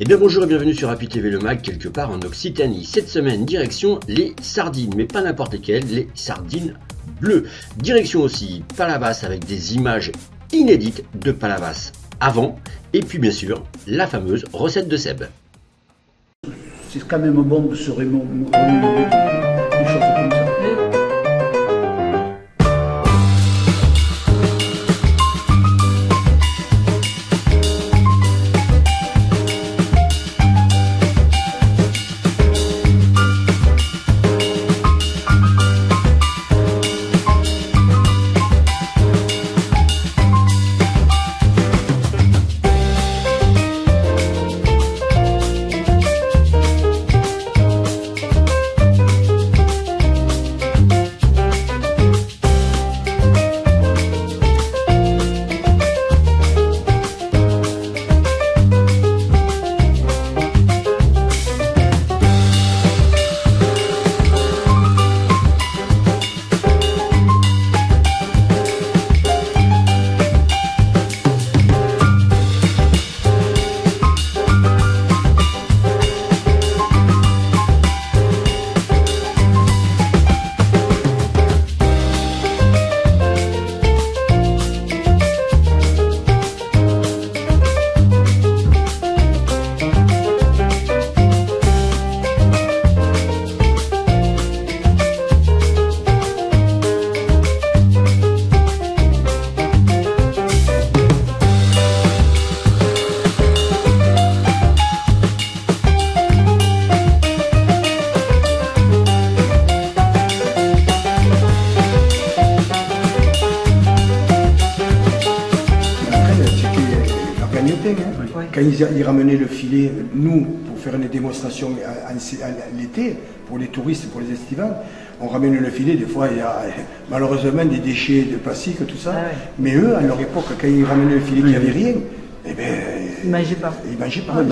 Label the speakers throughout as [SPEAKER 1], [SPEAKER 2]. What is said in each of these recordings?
[SPEAKER 1] Et bien bonjour et bienvenue sur Happy TV le Mag, quelque part en Occitanie. Cette semaine, direction les sardines, mais pas n'importe lesquelles, les sardines bleues. Direction aussi Palavas avec des images inédites de Palavas avant, et puis bien sûr, la fameuse recette de Seb.
[SPEAKER 2] C'est quand même bon de se remémorer des choses comme ça. Quand ils ramenaient le filet, nous, pour faire une démonstration l'été, pour les touristes, pour les estivales, on ramène le filet, des fois il y a malheureusement des déchets de plastique, tout ça, mais eux, à leur époque, quand ils ramenaient le filet, il n'y avait rien, eh bien,
[SPEAKER 3] ils ne mangeaient pas.
[SPEAKER 2] Ils mangeaient pas.
[SPEAKER 3] Ouais,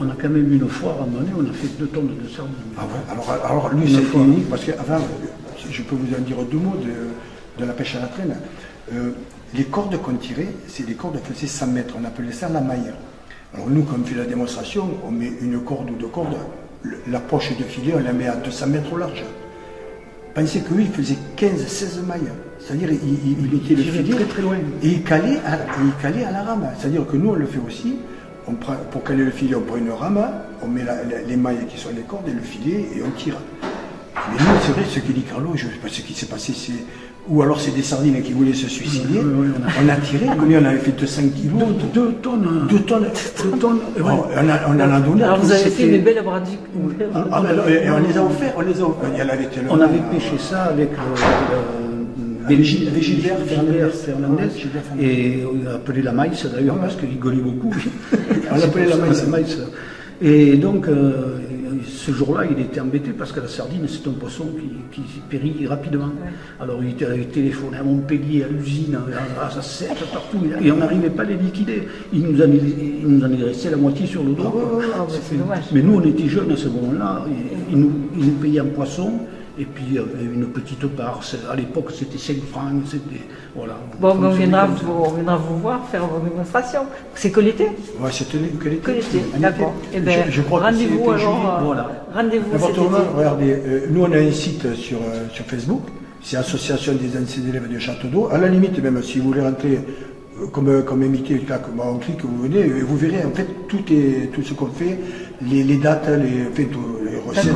[SPEAKER 2] on a quand même une fois ramené, on a fait 2 tonnes de sardines. Ah ouais, alors lui, c'est unique, parce qu'avant, je peux vous en dire 2 mots de la pêche à la traîne. Les cordes qu'on tirait, c'est des cordes qui faisaient 100 mètres, on appelait ça la maille. Alors nous, quand on fait la démonstration, on met une corde ou 2 cordes, la poche de filet, on la met à 200 mètres au large. Pensez qu'eux, ils faisaient 15-16 mailles. C'est-à-dire ils mettaient le filet très, très loin. Et ils calaient à la rame. C'est-à-dire que nous, on le fait aussi. Pour caler le filet, on prend une rame, on met les mailles qui sont les cordes et le filet, et on tire. Mais nous, c'est vrai, ce qu'il dit Carlo, je ne sais pas ce qui s'est passé, ou alors c'est des sardines qui voulaient se suicider. Oui, on a tiré, combien on avait fait 200 kilos 2 tonnes. 2 tonnes. On en a donné.
[SPEAKER 3] Alors vous avez fait des belles bradiques.
[SPEAKER 2] Et on les a offerts. On avait pêché ça avec Gilbert Fernandez, et on a appelé la maïs d'ailleurs, parce qu'il rigolait beaucoup. On l'appelait la maïs. Et donc, ce jour-là, il était embêté parce que la sardine, c'est un poisson qui périt rapidement. Alors, il avait téléphoné à Montpellier, à l'usine, à sa sèche, partout, et on n'arrivait pas à les liquider. Il nous en est resté la moitié sur le dos.
[SPEAKER 3] C'est dommage.
[SPEAKER 2] Mais nous, on était jeunes à ce moment-là, ils nous payaient en poisson. Et puis il y avait une petite part, à l'époque c'était 5 francs, c'était... Voilà.
[SPEAKER 3] Bon, on viendra vous voir, faire vos démonstrations. C'est que l'été?
[SPEAKER 2] Oui, c'était que l'été.
[SPEAKER 3] Que l'été, d'accord. Eh bien, rendez-vous alors,
[SPEAKER 2] voilà.
[SPEAKER 3] Rendez-vous cet été.
[SPEAKER 2] Regardez, nous on a un site sur Facebook, c'est Association des anciens élèves de Château d'Eau. À la limite, même si vous voulez rentrer comme invité, comme on clique, vous venez, et vous verrez en fait tout ce qu'on fait, les dates, les recettes.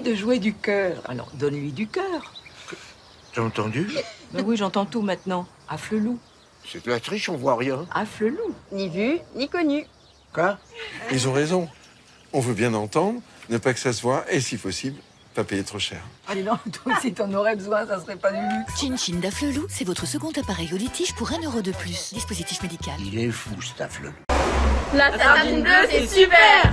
[SPEAKER 4] dit de jouer du cœur. Alors, donne-lui du cœur.
[SPEAKER 5] T'as entendu?
[SPEAKER 4] Ben oui, j'entends tout maintenant. Affle-loup.
[SPEAKER 5] C'est de la triche, on voit rien.
[SPEAKER 4] Affle-loup.
[SPEAKER 6] Ni vu, ni connu.
[SPEAKER 5] Quoi?
[SPEAKER 7] Ils ont raison. On veut bien entendre, ne pas que ça se voit, et si possible, pas payer trop cher.
[SPEAKER 4] Allez, non, toi, si t'en aurais besoin, ça serait pas du luxe.
[SPEAKER 8] Chin Chin d'Afflelou, c'est votre second appareil auditif pour 1 € de plus. Dispositif médical.
[SPEAKER 5] Il est fou, cet affleux.
[SPEAKER 6] La sardine bleue, c'est super!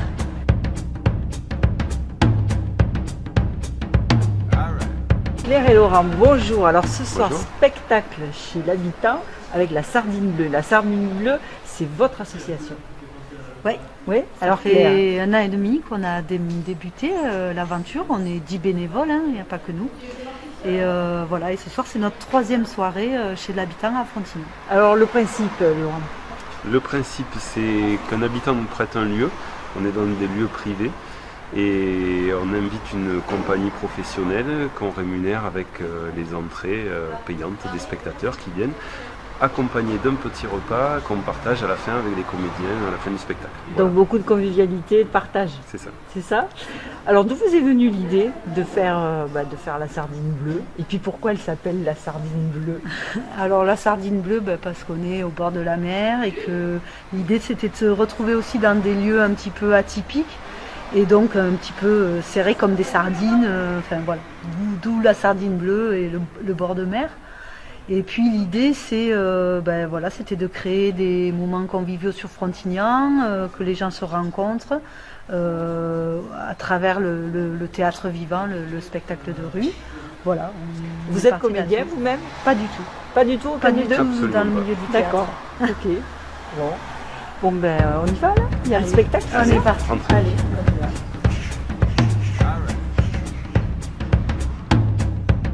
[SPEAKER 3] Claire et Laurent, bonjour. Alors ce soir,
[SPEAKER 7] Bonjour.
[SPEAKER 3] spectacle chez l'habitant avec la Sardine Bleue. La Sardine Bleue, c'est votre association.
[SPEAKER 9] Oui.
[SPEAKER 3] Oui. Alors
[SPEAKER 9] Ça fait
[SPEAKER 3] Claire,
[SPEAKER 9] 1 an et demi qu'on a débuté l'aventure. On est 10 bénévoles, il n'y a pas que nous. Et voilà, et ce soir c'est notre 3e soirée chez l'habitant à Frontignan.
[SPEAKER 3] alors le principe, Laurent.
[SPEAKER 10] Le principe, c'est qu'un habitant nous prête un lieu. On est dans des lieux privés et on invite une compagnie professionnelle qu'on rémunère avec les entrées payantes des spectateurs qui viennent, accompagnés d'un petit repas qu'on partage à la fin avec les comédiens à la fin du spectacle. Voilà.
[SPEAKER 3] Donc beaucoup de convivialité, de partage.
[SPEAKER 10] C'est ça.
[SPEAKER 3] C'est ça. Alors d'où vous est venue l'idée de faire la Sardine Bleue? Et puis pourquoi elle s'appelle la Sardine Bleue?
[SPEAKER 9] Alors la sardine bleue, parce qu'on est au bord de la mer et que l'idée c'était de se retrouver aussi dans des lieux un petit peu atypiques et donc un petit peu serrés comme des sardines. Enfin voilà, d'où la sardine bleue et le bord de mer. Et puis l'idée c'était de créer des moments conviviaux sur Frontignan, que les gens se rencontrent à travers le théâtre vivant, le spectacle de rue. Voilà.
[SPEAKER 3] Vous êtes comédien vous-même?
[SPEAKER 9] Pas du tout.
[SPEAKER 3] Pas du tout.
[SPEAKER 9] Pas du tout
[SPEAKER 10] Absolument
[SPEAKER 9] dans le
[SPEAKER 10] pas.
[SPEAKER 9] milieu du théâtre.
[SPEAKER 3] D'accord. Ok. Bon ben on y va là. Il y a un spectacle.
[SPEAKER 9] On est parti.
[SPEAKER 10] Entrez.
[SPEAKER 3] Allez,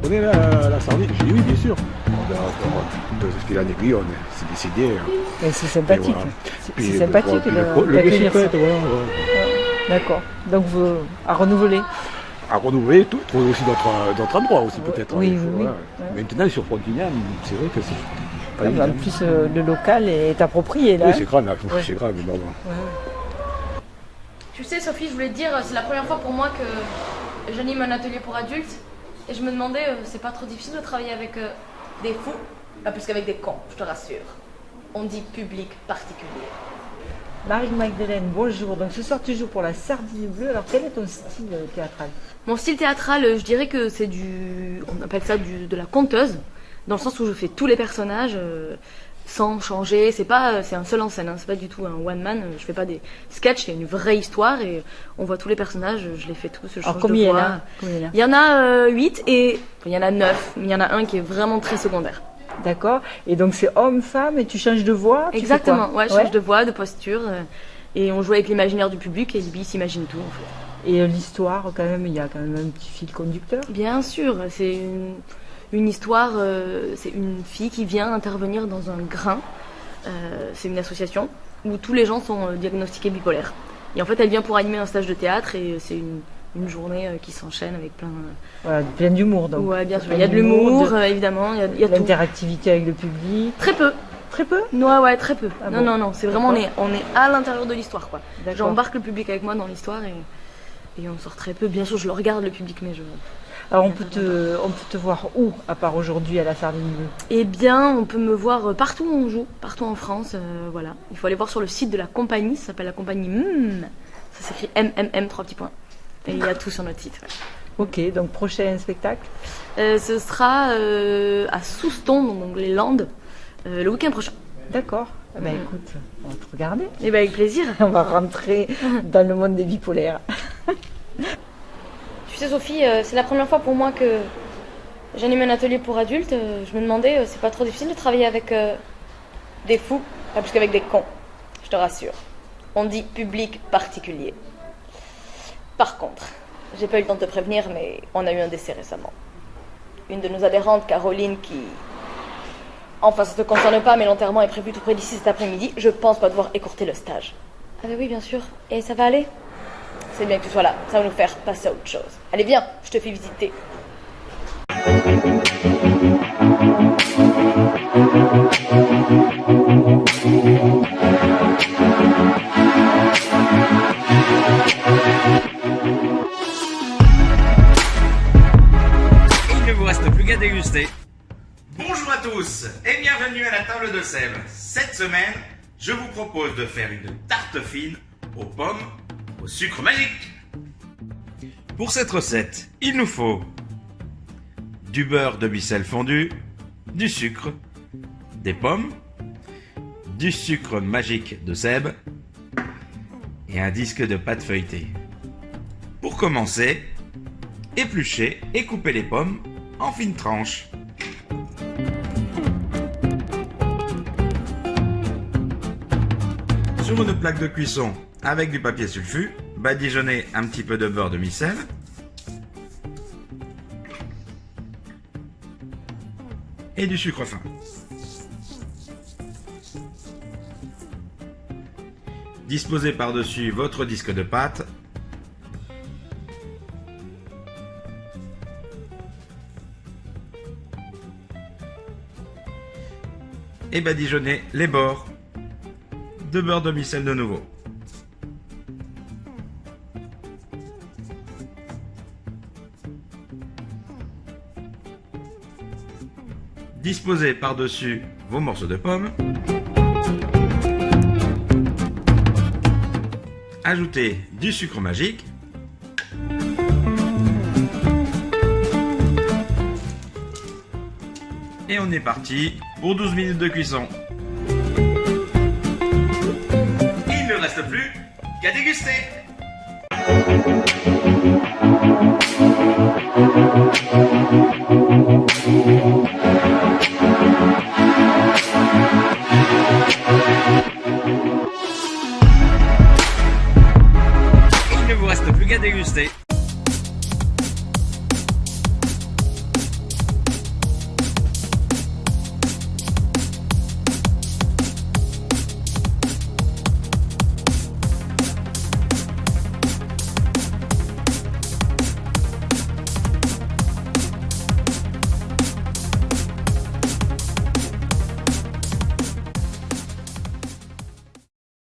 [SPEAKER 3] on y va.
[SPEAKER 11] On est la sardine? J'ai dit oui, bien sûr. De fil en aiguille, on s'est décidé.
[SPEAKER 3] Mais c'est sympathique.
[SPEAKER 11] Et voilà.
[SPEAKER 3] C'est
[SPEAKER 11] Puis,
[SPEAKER 3] sympathique
[SPEAKER 11] le
[SPEAKER 3] d'accueillir ça.
[SPEAKER 11] chouette, ouais.
[SPEAKER 3] D'accord. Donc vous à renouveler.
[SPEAKER 11] À renouveler, trouver aussi d'autres endroits aussi peut-être.
[SPEAKER 3] Oui,
[SPEAKER 11] Il faut,
[SPEAKER 3] oui, oui.
[SPEAKER 11] voilà.
[SPEAKER 3] Ouais.
[SPEAKER 11] Maintenant sur Frontignan, c'est vrai que c'est pas
[SPEAKER 3] En
[SPEAKER 11] évident.
[SPEAKER 3] plus le local est approprié là.
[SPEAKER 11] Oui, c'est grave,
[SPEAKER 3] Ouais.
[SPEAKER 11] c'est grave, énorme.
[SPEAKER 6] Tu sais, Sophie, je voulais te dire, c'est la première fois pour moi que j'anime un atelier pour adultes. Et je me demandais, c'est pas trop difficile de travailler avec des fous? Pas plus qu'avec des cons, je te rassure. On dit public particulier.
[SPEAKER 3] Marie-Magdeleine, bonjour. Donc ce soir tu joues pour la Sardine Bleue. Alors quel est ton style théâtral?
[SPEAKER 6] Mon style théâtral, je dirais que c'est on appelle ça de la conteuse, dans le sens où je fais tous les personnages sans changer. C'est un seul en scène, hein, c'est pas du tout un one man. Je fais pas des sketchs, c'est une vraie histoire et on voit tous les personnages. Je les fais tous. Je
[SPEAKER 3] Alors
[SPEAKER 6] change
[SPEAKER 3] combien
[SPEAKER 6] de
[SPEAKER 3] il y en
[SPEAKER 6] voix.
[SPEAKER 3] a? Combien il y en a?
[SPEAKER 6] Il y en a 8 et il y en a 9, mais il y en a un qui est vraiment très secondaire.
[SPEAKER 3] D'accord. Et donc c'est homme-femme et tu changes de voix? Tu fais
[SPEAKER 6] Exactement,
[SPEAKER 3] quoi?
[SPEAKER 6] ouais, je change de voix, de posture et on joue avec l'imaginaire du public et lui il s'imagine tout en fait.
[SPEAKER 3] Et l'histoire quand même, il y a quand même un petit fil conducteur?
[SPEAKER 6] Bien sûr, c'est une histoire, c'est une fille qui vient intervenir dans un grain. C'est une association où tous les gens sont diagnostiqués bipolaires. Et en fait, elle vient pour animer un stage de théâtre et c'est une journée qui s'enchaîne avec
[SPEAKER 3] plein d'humour donc.
[SPEAKER 6] Ouais, bien sûr. Il y a de l'humour, évidemment. Il y a
[SPEAKER 3] l'interactivité avec le public.
[SPEAKER 6] Très peu.
[SPEAKER 3] Très peu?
[SPEAKER 6] Ouais, très peu.
[SPEAKER 3] Ah
[SPEAKER 6] non,
[SPEAKER 3] bon.
[SPEAKER 6] non. C'est vraiment, on est à l'intérieur de l'histoire, quoi.
[SPEAKER 3] D'accord.
[SPEAKER 6] J'embarque le public avec moi dans l'histoire et on sort très peu. Bien sûr, je le regarde le public, mais je.
[SPEAKER 3] Alors on peut te voir où, à part aujourd'hui à la Sardine Bleue?
[SPEAKER 6] Eh bien, on peut me voir partout où on joue, partout en France, voilà. Il faut aller voir sur le site de la compagnie, ça s'appelle la compagnie MMM. Ça s'écrit MMM, 3 petits points. Et il y a tout sur notre site. Ouais.
[SPEAKER 3] Ok, donc prochain spectacle?
[SPEAKER 6] Ce sera à Souston, donc les Landes, le week-end prochain.
[SPEAKER 3] D'accord. Eh ben, écoute, on va te regarder.
[SPEAKER 6] Eh ben, avec plaisir.
[SPEAKER 3] On va rentrer dans le monde des bipolaires.
[SPEAKER 6] Tu sais, Sophie, c'est la première fois pour moi que j'anime un atelier pour adultes. Je me demandais, c'est pas trop difficile de travailler avec des fous, pas plus qu'avec des cons, je te rassure. On dit public particulier. Par contre, j'ai pas eu le temps de te prévenir, mais on a eu un décès récemment. Une de nos adhérentes, Caroline, qui... Enfin, ça te concerne pas, mais l'enterrement est prévu tout près d'ici cet après-midi. Je pense pas devoir écourter le stage. Ah bah oui, bien sûr. Et ça va aller? C'est bien que tu sois là, ça va nous faire passer à autre chose. Allez, viens, je te fais visiter.
[SPEAKER 12] tous et bienvenue à la table de Seb. Cette semaine, je vous propose de faire une tarte fine aux pommes au sucre magique. Pour cette recette, il nous faut du beurre de micelle fondu, du sucre, des pommes, du sucre magique de Seb et un disque de pâte feuilletée. Pour commencer, épluchez et coupez les pommes en fines tranches. Sur une plaque de cuisson avec du papier sulfu, badigeonnez un petit peu de beurre de micelle. Et du sucre fin. Disposez par-dessus votre disque de pâte. Et badigeonnez les bords de beurre de micelle de nouveau. Disposez par-dessus vos morceaux de pommes. Ajoutez du sucre magique. Et on est parti pour 12 minutes de cuisson. Il ne reste plus qu'à déguster.